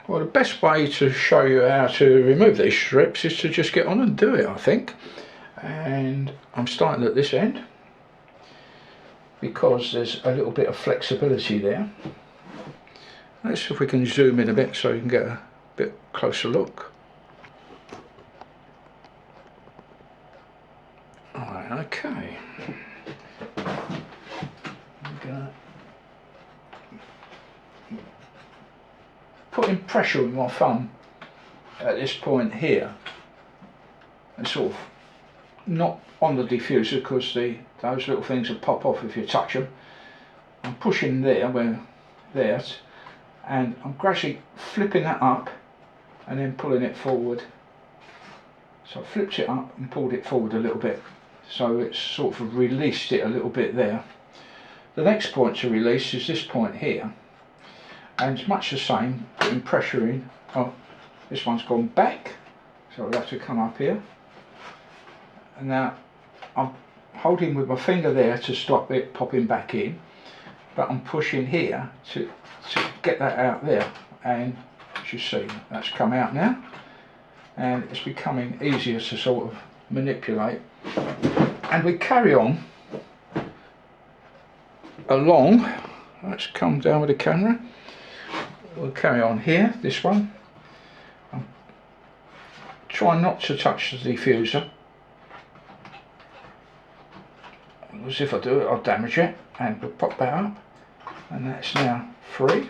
Well, the best way to show you how to remove these strips is to just get on and do it, I think. And I'm starting at this end because there's a little bit of flexibility there. Let's see if we can zoom in a bit so you can get a bit closer look. Alright, okay. Putting pressure with my thumb at this point here, and sort of not on the diffuser because those little things will pop off if you touch them. I'm pushing there, and I'm gradually flipping that up and then pulling it forward. So I flipped it up and pulled it forward a little bit, so it's sort of released it a little bit there. The next point to release is this point here, and it's much the same, putting pressure in. Oh, this one's gone back, so I'll have to come up here. And now I'm holding with my finger there to stop it popping back in, but I'm pushing here to get that out there, and as you see, that's come out now, and it's becoming easier to sort of manipulate. And we carry on along. Let's come down with the camera. We'll carry on here, this one. Try not to touch the diffuser, because if I do it I'll damage it, and we'll pop that up, and that's now free.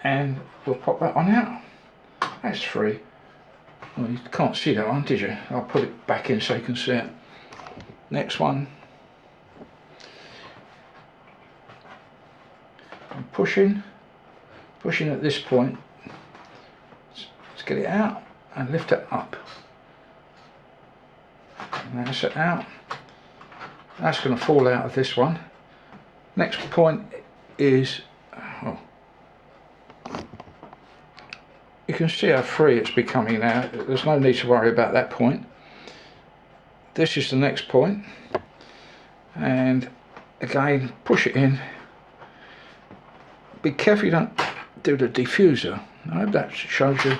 And we'll pop that one out. That's free. Well, you can't see that one, did you? I'll put it back in so you can see it. Next one. I'm pushing at this point to get it out and lift it up. And that's it out. That's going to fall out of this one. Next point is, oh, you can see how free it's becoming now. There's no need to worry about that point. This is the next point, and again push it in. Be careful you don't do the diffuser. I hope that shows you.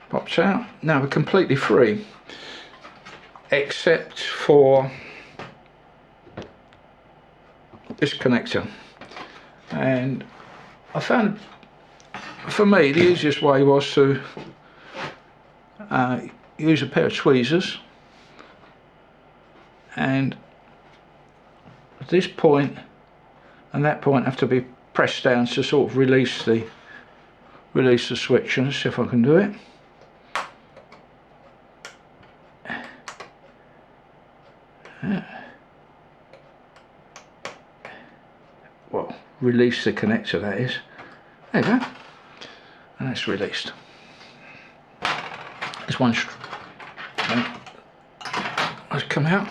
Pops out. Now we're completely free, except for this connector. And I found, for me, the easiest way was to use a pair of tweezers, and this point and that point have to be pressed down to sort of release the switch. And let's see if I can do it. Well, release the connector, that is. There you go. And it's released. This one has come out.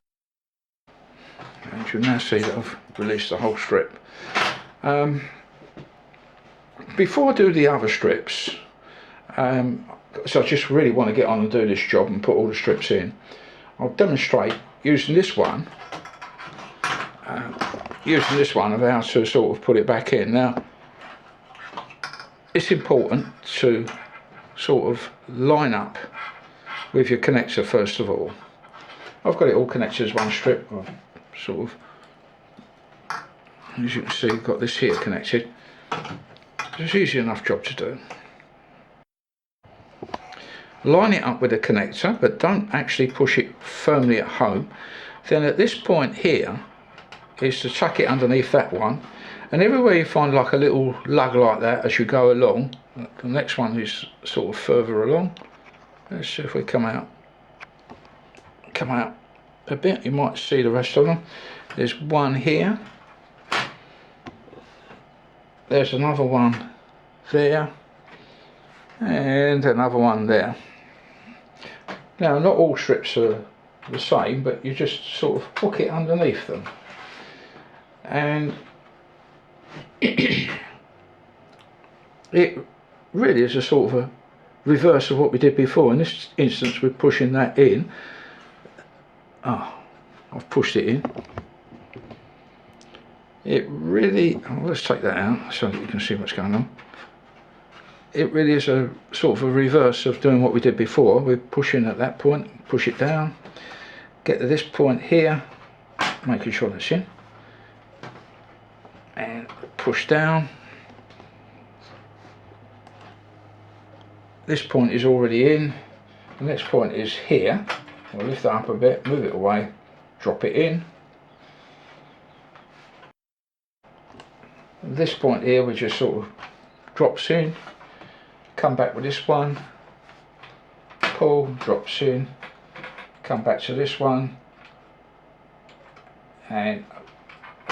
And you can now see that I've released the whole strip. Before I do the other strips, so I just really want to get on and do this job and put all the strips in, I'll demonstrate using this one of how to sort of put it back in. Now it's important to sort of line up with your connector first of all. I've got it all connected as one strip. I've sort of, as you can see, got this here connected. It's an easy enough job to do. Line it up with a connector, but don't actually push it firmly at home. Then at this point here is to tuck it underneath that one, and everywhere you find like a little lug like that as you go along, the next one is sort of further along. Let's see if we come out a bit. You might see the rest of them. There's one here, there's another one there, and another one there. Now not all strips are the same, but you just sort of hook it underneath them, and it really is a sort of a reverse of what we did before. In this instance we're pushing that in. I've pushed it in. it really, let's take that out so that you can see what's going on. It really is a sort of a reverse of doing what we did before. We're pushing at that point, push it down, get to this point here, making sure that's in, and push down. This point is already in, the next point is here. We'll lift that up a bit, move it away, drop it in. This point here which just sort of drops in, come back with this one, pull, drops in, come back to this one, and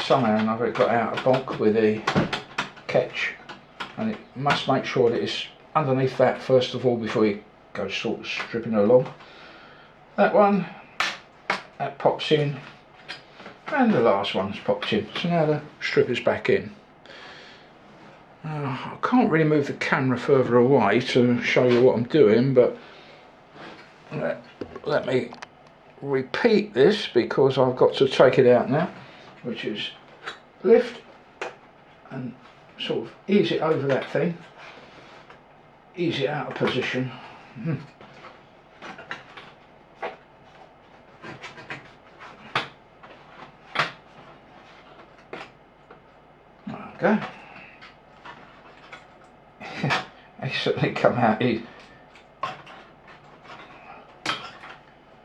somehow or another it got out of bonk with the catch, and it must make sure that it's underneath that first of all before you go sort of stripping along. That one, that pops in, and the last one's popped in, so now the strip is back in. I can't really move the camera further away to show you what I'm doing, but let me repeat this because I've got to take it out now, which is lift and sort of ease it over that thing, ease it out of position. Okay. They certainly come out easy.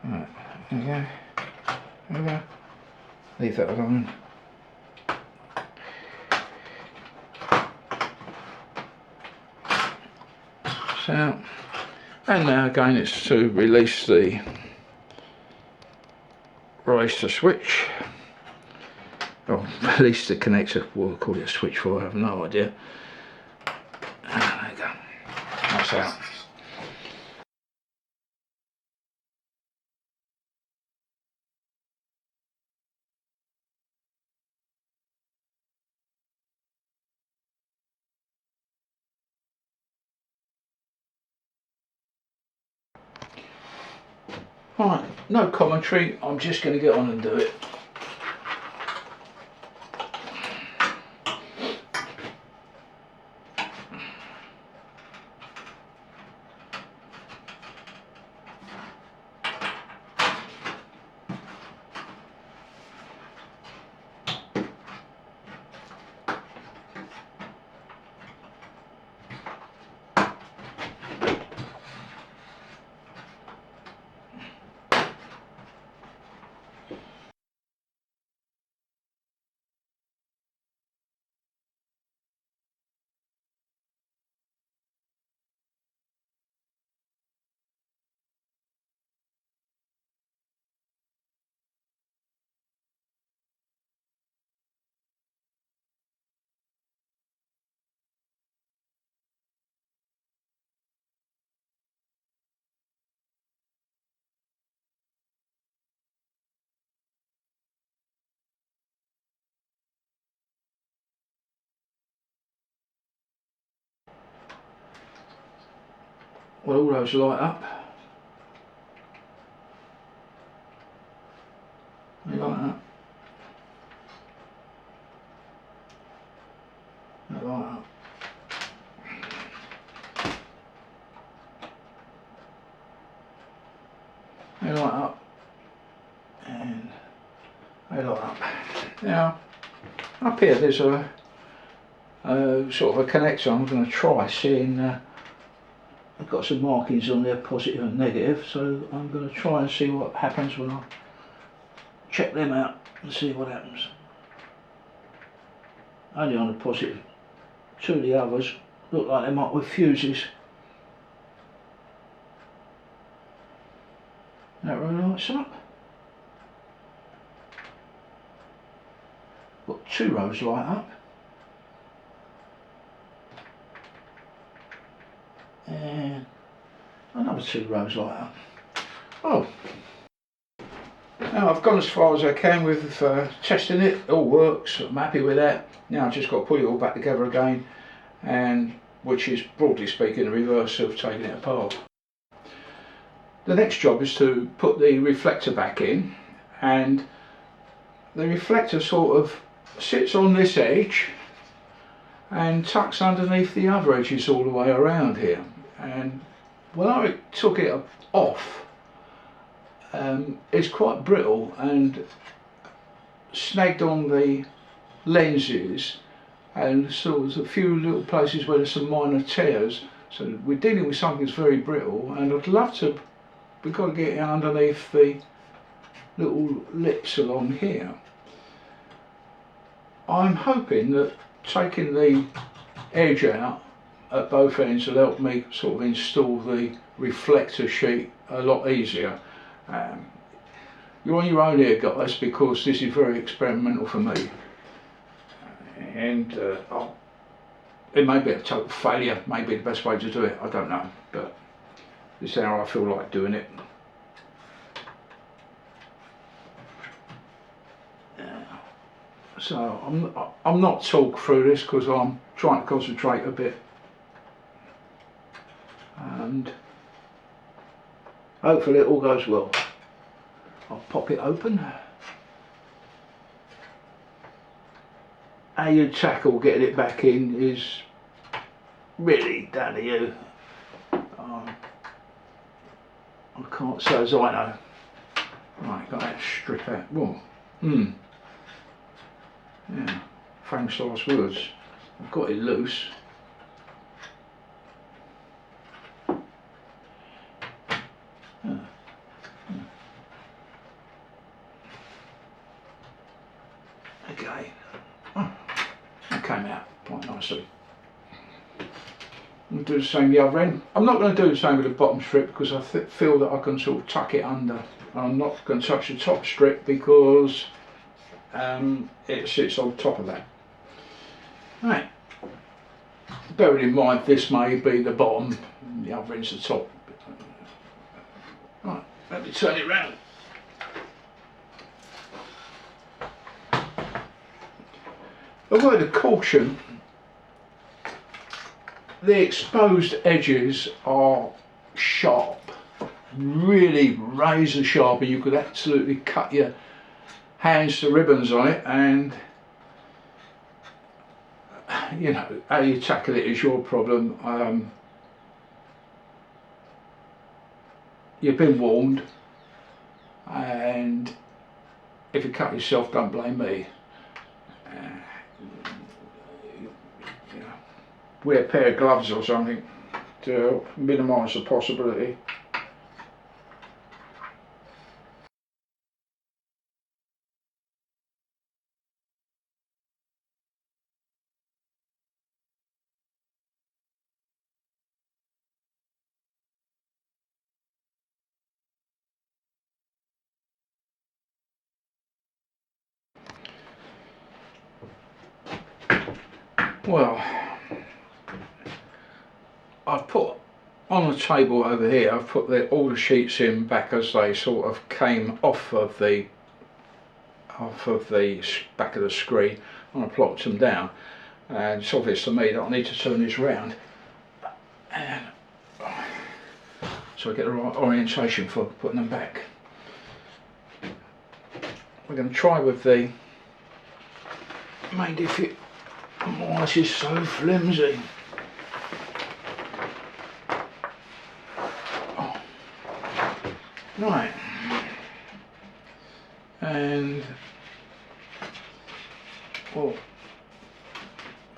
Right, there we go. There we go. Leave that alone. So, and now again it's to release the switch, or release the connector. We'll call it a switch for, I have no idea. And there you go. That's out. Right, no commentary, I'm just going to get on and do it. Well, all those light up. They light up. They light up. They light up. And they light up. Now, up here there's a sort of a connector. I'm going to try seeing. I've got some markings on there, positive and negative, so I'm going to try and see what happens when I check them out and see what happens. Only on the positive. Two of the others look like they might be fuses. That really lights up. Got two rows light up. And another two rows light up. Oh, now I've gone as far as I can with testing it. It all works. I'm happy with that. Now I've just got to put it all back together again, and which is broadly speaking the reverse of taking it apart. The next job is to put the reflector back in, and the reflector sort of sits on this edge and tucks underneath the other edges all the way around here. And when I took it off, it's quite brittle and snagged on the lenses, and so there's a few little places where there's some minor tears. So we're dealing with something that's very brittle, and I'd love to, we've got to get it underneath the little lips along here. I'm hoping that taking the edge out at both ends will help me sort of install the reflector sheet a lot easier. You're on your own here, guys, because this is very experimental for me, and it may be a total failure, may be the best way to do it, I don't know, but this is how I feel like doing it. So I'm not talk through this because I'm trying to concentrate a bit, and hopefully it all goes well. I'll pop it open. How you tackle getting it back in is really down to you. I can't say as I know. Right, got that strip out. Whoa. Yeah, famous last words. I've got it loose. Okay. That came out quite nicely. I'm going to do the same the other end. I'm not going to do the same with the bottom strip because I feel that I can sort of tuck it under. I'm not going to touch the top strip because it sits on top of that. Right. Bearing in mind this may be the bottom and the other end's the top. Right, let me turn it round. A word of caution, the exposed edges are sharp, really razor sharp, and you could absolutely cut your hands to ribbons on it, and you know, how you tackle it is your problem. You've been warned, and if you cut yourself, don't blame me. Wear a pair of gloves or something to minimise the possibility. Well, I've put on the table over here, I've put all the sheets in back as they sort of came off of the back of the screen, and I plopped them down, and it's obvious to me that I need to turn this round and so I get the right orientation for putting them back. We're going to try with the main diffuser. Oh, this is so flimsy. Oh. Right, and we'll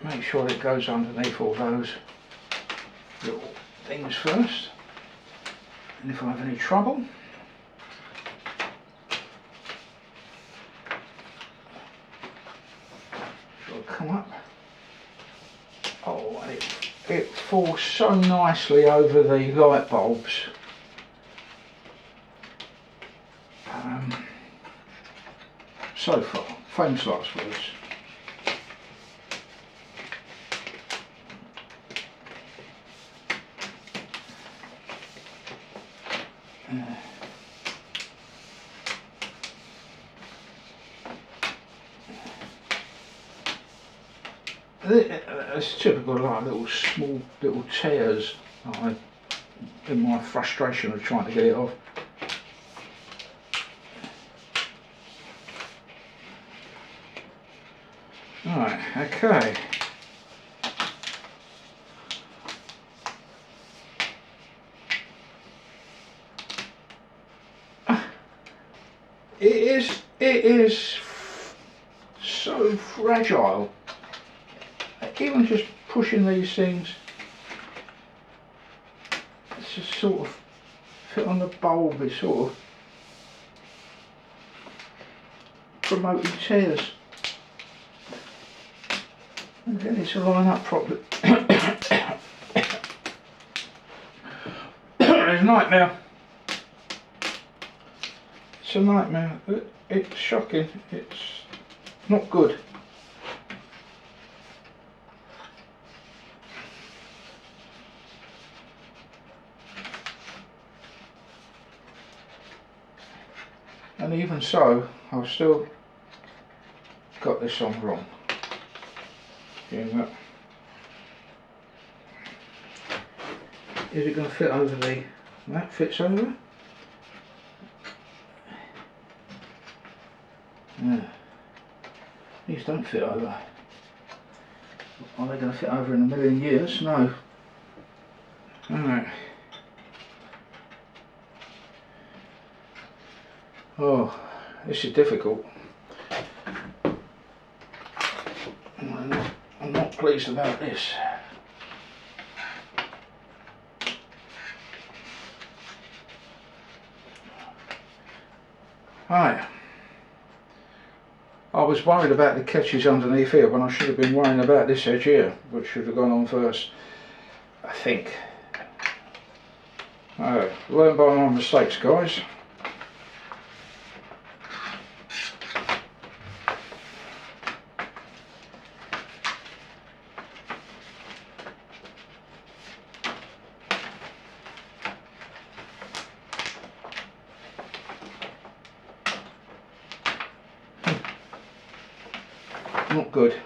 make sure it goes underneath all those little things first, and if I have any trouble, it'll come up. Oh, it falls so nicely over the light bulbs. So far, famous last words. It's typical, like small little tears in my frustration of trying to get it off. Right, okay. It is so fragile. Even just pushing these things, it's just sort of fit on the bulb, is sort of promoting tears. And get it to line up properly. It's a nightmare. It's a nightmare. It's shocking. It's not good. And even so, I've still got this on wrong. Is it going to fit over the... That fits over? Yeah. These don't fit over. Are they going to fit over in a million years? No. Alright. Oh, this is difficult. I'm not pleased about this. Right. I was worried about the catches underneath here when I should have been worrying about this edge here, which should have gone on first, I think. Oh, learn by my mistakes, guys. Not good.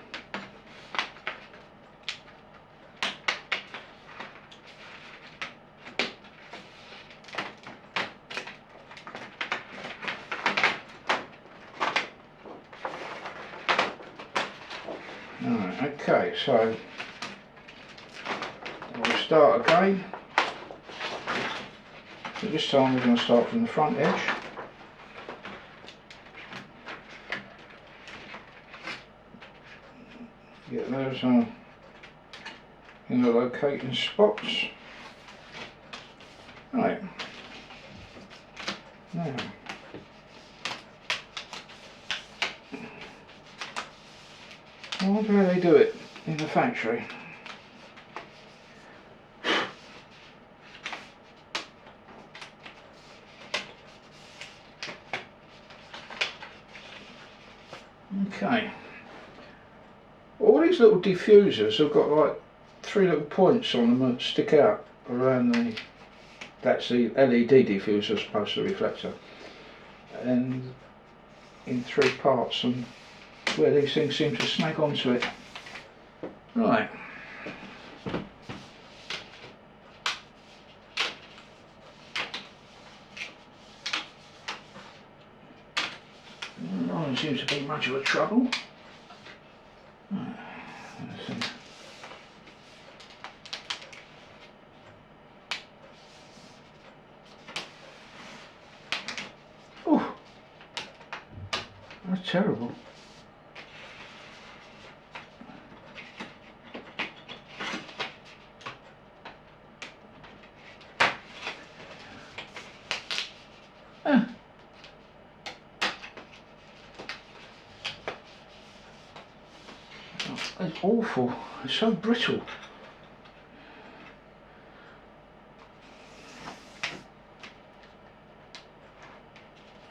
Alright, okay, so we'll start again. So this time we're going to start from the front edge. Get those in the locating spots. Right. Now, I wonder how they do it in the factory. Okay. All these little diffusers have got like 3 little points on them that stick out around the... That's the LED diffuser as opposed to the reflector. And in 3 parts, and where these things seem to snag onto it. Right. Doesn't seem to be much of a trouble. Oh, that's terrible. It's awful. It's so brittle.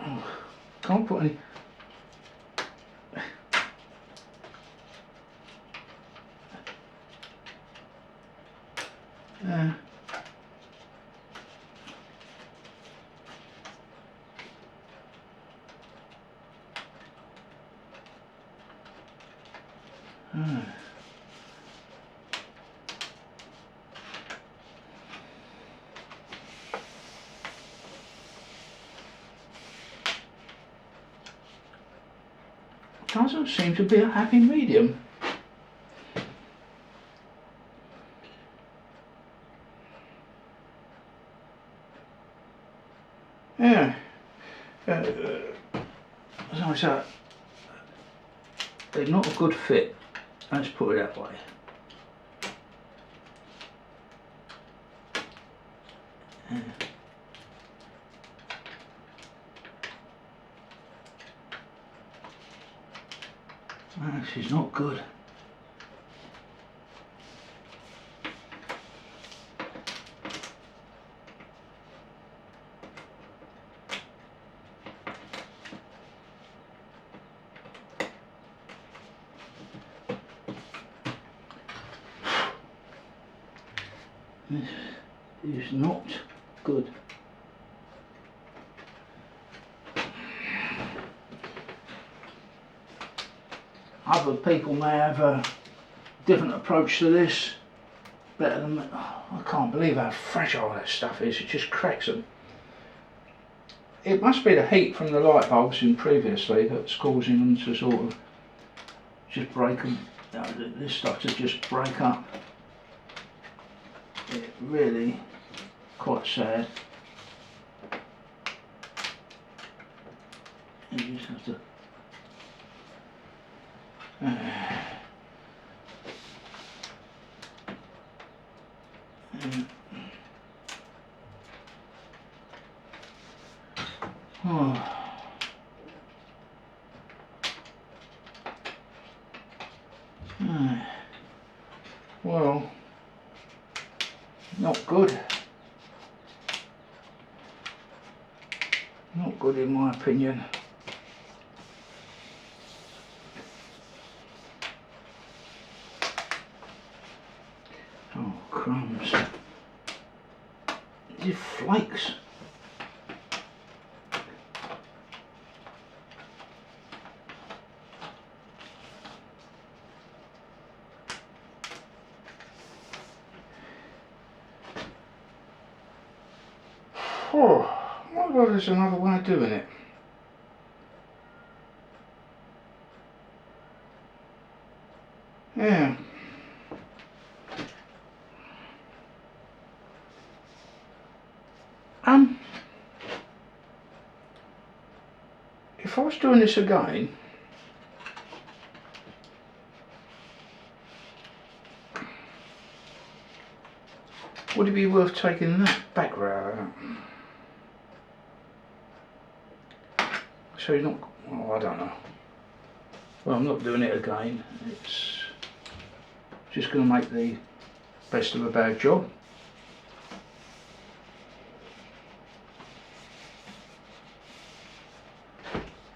Oh, can't put any... doesn't seem to be a happy medium. Yeah, as I say, they're not a good fit, let's put it that way. Yeah. This is not good. This is not good. Other people may have a different approach to this, better than me. Oh, I can't believe how fragile that stuff is, it just cracks them. It must be the heat from the light bulbs in previously that's causing them to sort of just break them. This stuff to just break up. It really quite sad. You just have to well, not good. Not good in my opinion. Oh, crumbs. It flakes. Oh, I wonder if there's another way of doing it. Yeah. If I was doing this again, would it be worth taking that back round out? So you're not, oh, I don't know. Well, I'm not doing it again. It's just going to make the best of a bad job.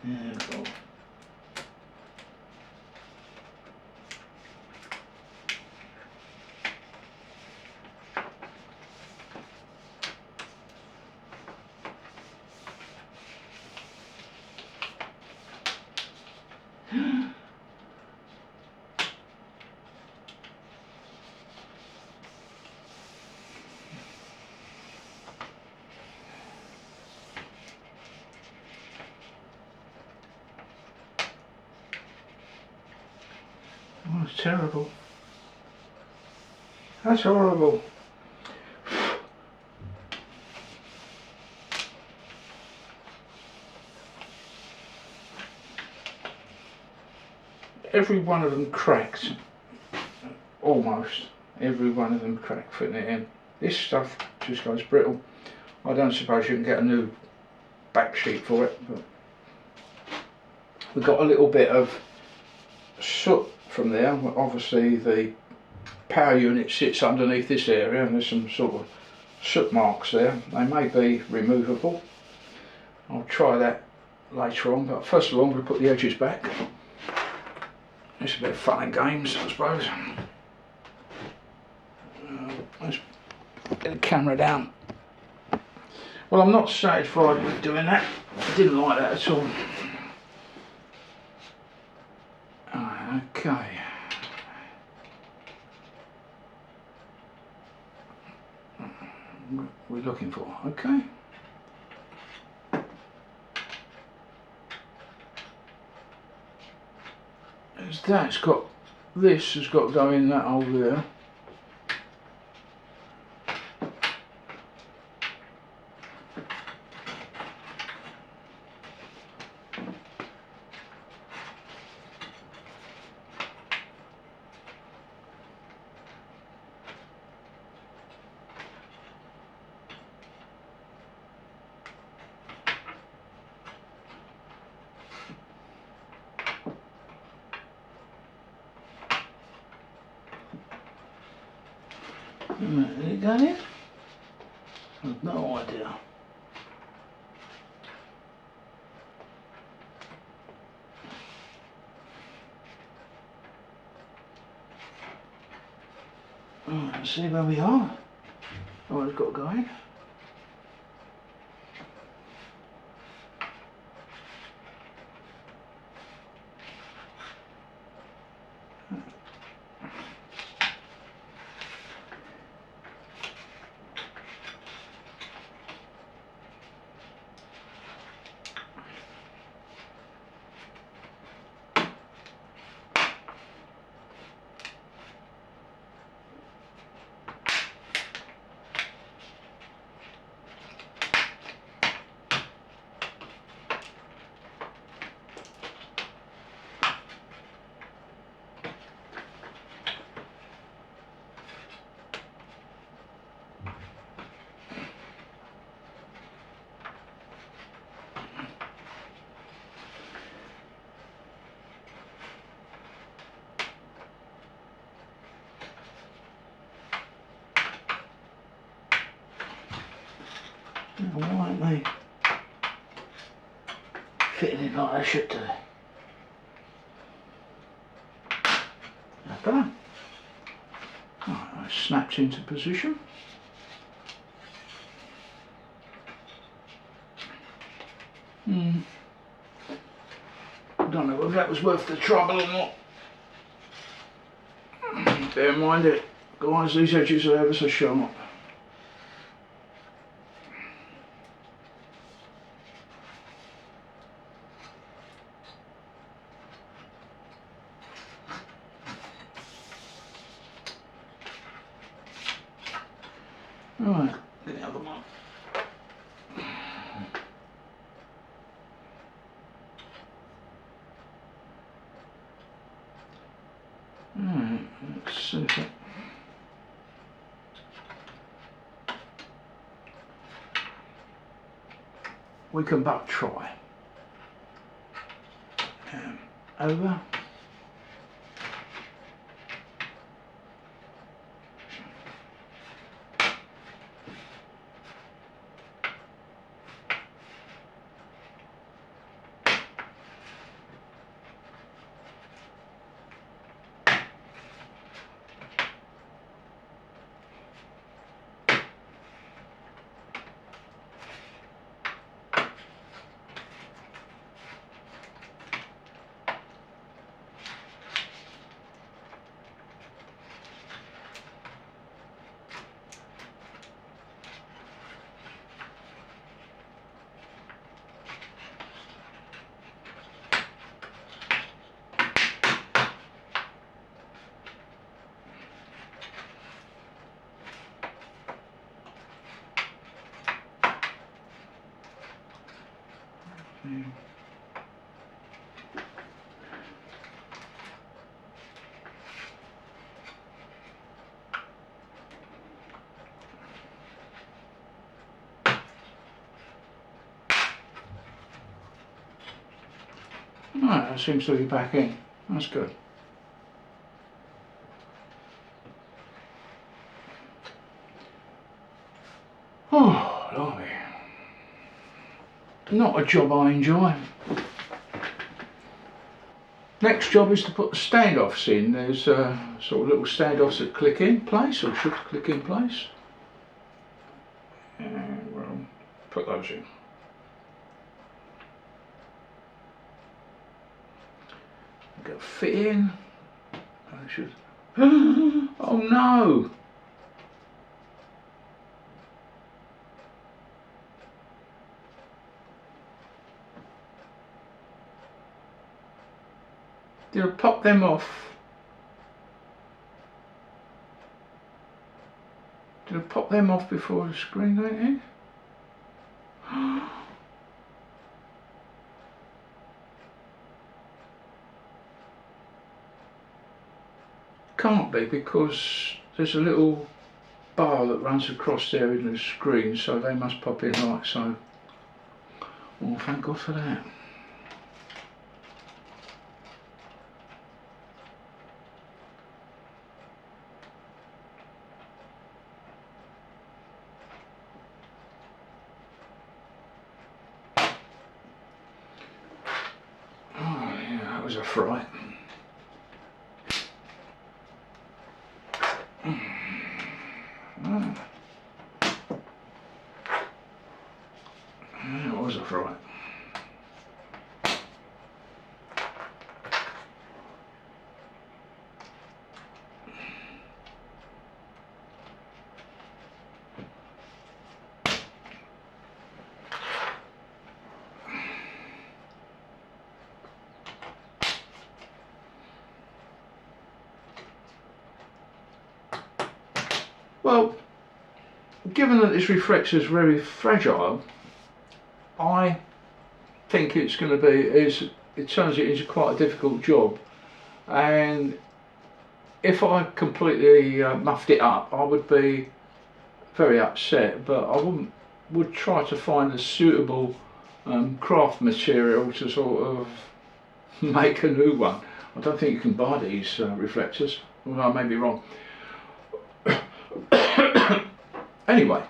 Yeah, well. Oh, it's terrible. That's horrible. Every one of them cracked. Almost. Every one of them cracked fitting it in. This stuff just goes brittle. I don't suppose you can get a new back sheet for it, but we've got a little bit of soot from there. Obviously the power unit sits underneath this area and there's some sort of soot marks there. They may be removable. I'll try that later on, but first of all I'm going to put the edges back. It's a bit of fun and games, I suppose. Let's get the camera down. Well, I'm not satisfied with doing that. I didn't like that at all. Okay. What we're looking for, okay. that's got, this has got to go in that hole there. Did it go in? I've no idea. Right, let's see where we are. Oh, it's got to go in. Why aren't they fitting in like I should do? That's better. Right, that snaps into position. Don't know whether that was worth the trouble or not. Bear in mind it, guys, these edges are ever so sharp. Right, get the other one. Right, let's see if it... We can but try. Over. Right, that seems to be back in. That's good. Oh, blimey. Not a job I enjoy. Next job is to put the standoffs in. There's sort of little standoffs that click in place, or should click in place. And we'll put those in. Go fit in. I should. Oh no! You'll pop them off. You'll pop them off before the screen, don't you? Can't be, because there's a little bar that runs across there in the screen, so they must pop in like so. Oh, thank God for that. Oh yeah, that was a fright. It was a fright. Well, given that this reflector is very fragile, I think it's going to be, it turns it into quite a difficult job, and if I completely muffed it up, I would be very upset, but I would try to find a suitable craft material to sort of make a new one. I don't think you can buy these reflectors, although I may be wrong. Anyway,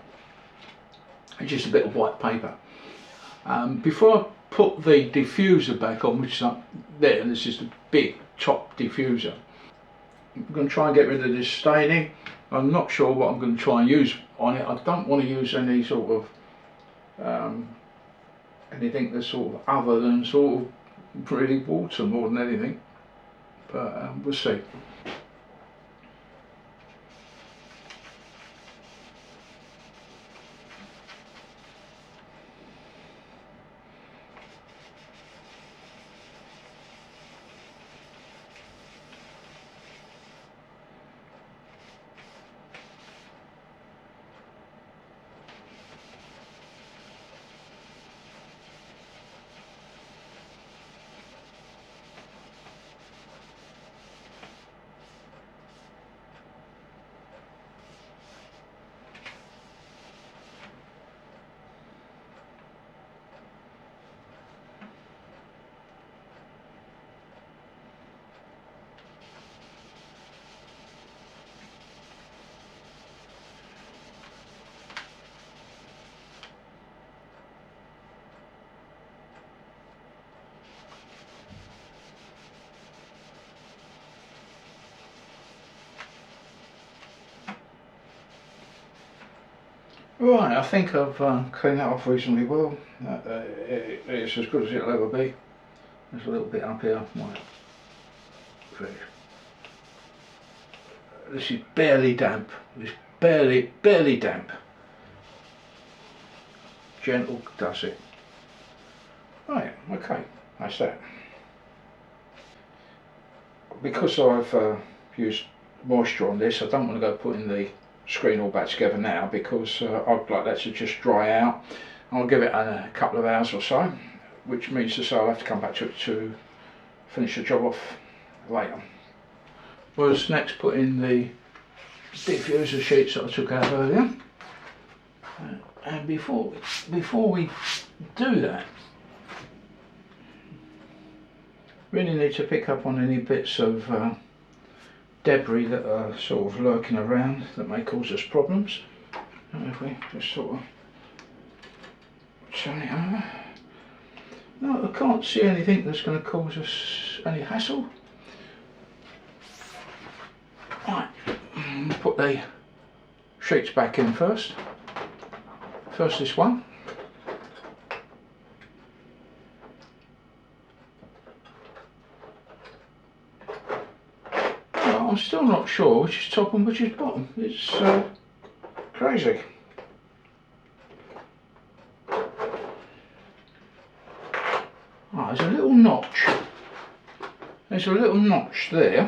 it's just a bit of white paper. Before I put the diffuser back on, which is up there, and this is the big top diffuser, I'm going to try and get rid of this staining. I'm not sure what I'm going to try and use on it. I don't want to use any sort of anything that's sort of other than sort of really water more than anything, but we'll see. Right, I think I've cleaned that off reasonably well. It's as good as it'll ever be. There's a little bit up here. This is barely damp. It's barely damp. Gentle does it. Right, okay, that's that. Because I've used moisture on this, I don't want to go putting the screen all back together now, because I'd like that to just dry out. I'll give it a couple of hours or so, which means to say I'll have to come back to it to finish the job off later. Was next put in the diffuser sheets that I took out earlier, and before we do that, really need to pick up on any bits of debris that are sort of lurking around that may cause us problems. And if we just sort of turn it over. No, I can't see anything that's going to cause us any hassle. Right, put the sheets back in first. First this one. I'm still not sure which is top and which is bottom. It's crazy. There's a little notch. there's a little notch there,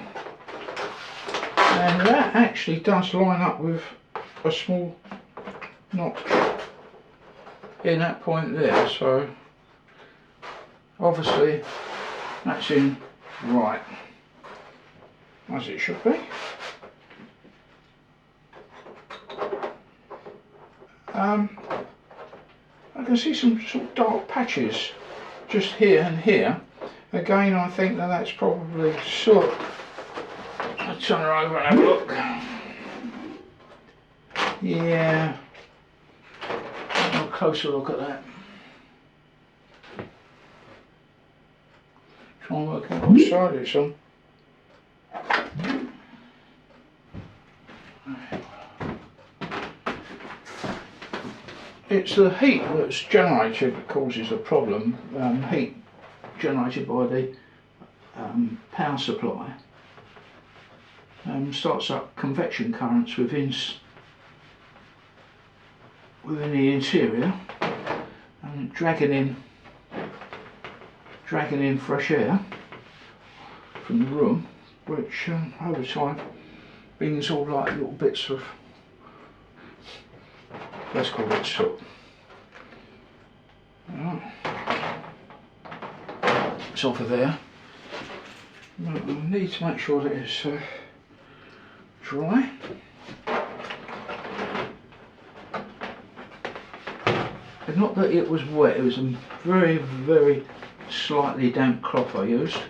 and that actually does line up with a small notch in that point there, so obviously that's in right, as it should be. I can see some sort of dark patches just here and here. Again, I think that that's probably soot. I'll turn her over and have a look. Yeah, have a closer look at that. Try and work out what side it's on. It's the heat that's generated that causes the problem. Heat generated by the power supply starts up convection currents within the interior, and dragging in fresh air from the room, which over time brings all like little bits of, let's call it soot. It's off of there. I need to make sure that it's dry. And not that it was wet, it was a very, very slightly damp cloth I used.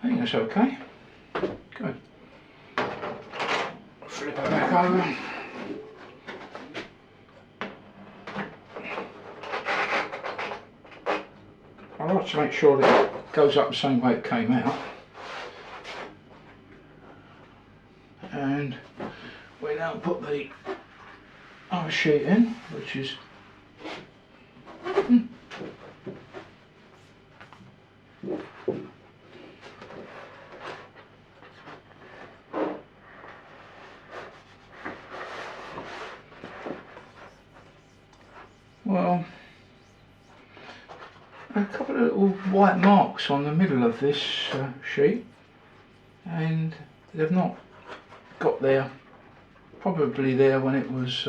I think that's okay. Good. Flip it back over. I like to make sure that it goes up the same way it came out. And we now put the other sheet in, which is well, a couple of little white marks on the middle of this sheet, and they've not got there, probably there when it was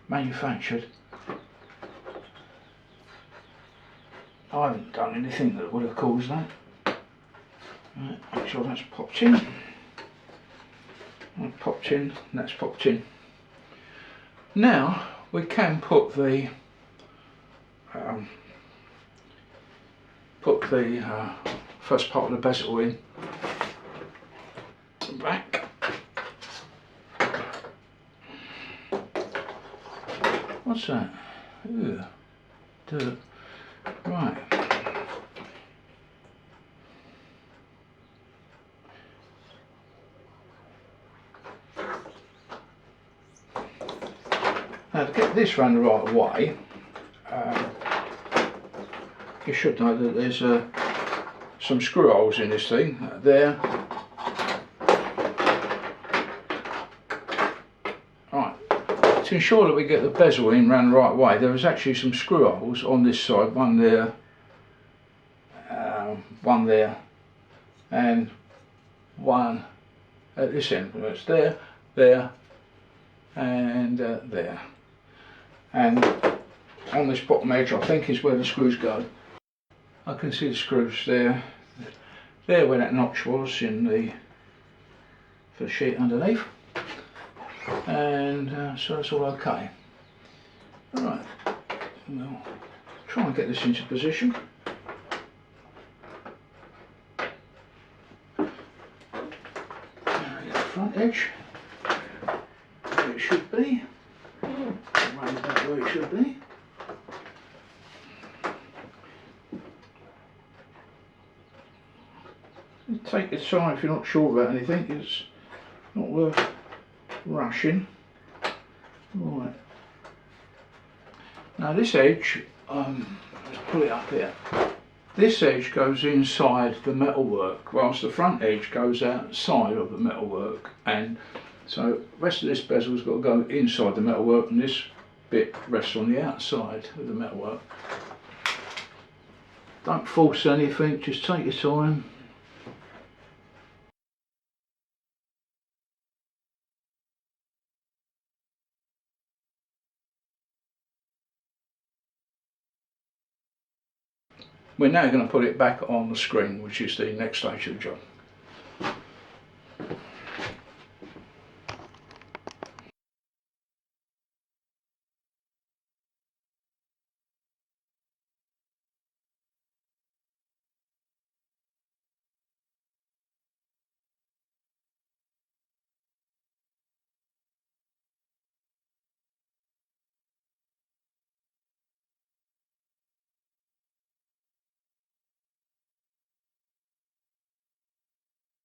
manufactured. I haven't done anything that would have caused that. Right, make sure that's popped in. That's popped in, that's popped in. Now we can put the first part of the bezel in back. What's that? Ooh, dirt. Right. Now to get this round the right way, you should know that there's some screw holes in this thing, there. Right, to ensure that we get the bezel in round the right way, there is actually some screw holes on this side, one there, and one at this end. It's there, there, and there. And on this bottom edge, I think, is where the screws go. I can see the screws there, there where that notch was in the for the sheet underneath, and so it's all okay. Right, we'll try and get this into position. Get the front edge where it should be, round back where it should be. Take your time if you're not sure about anything, it's not worth rushing. Right. Now this edge, let's pull it up here. This edge goes inside the metalwork, whilst the front edge goes outside of the metalwork, and so the rest of this bezel's got to go inside the metalwork, and this bit rests on the outside of the metalwork. Don't force anything, just take your time. We're now going to put it back on the screen, which is the next stage of the job.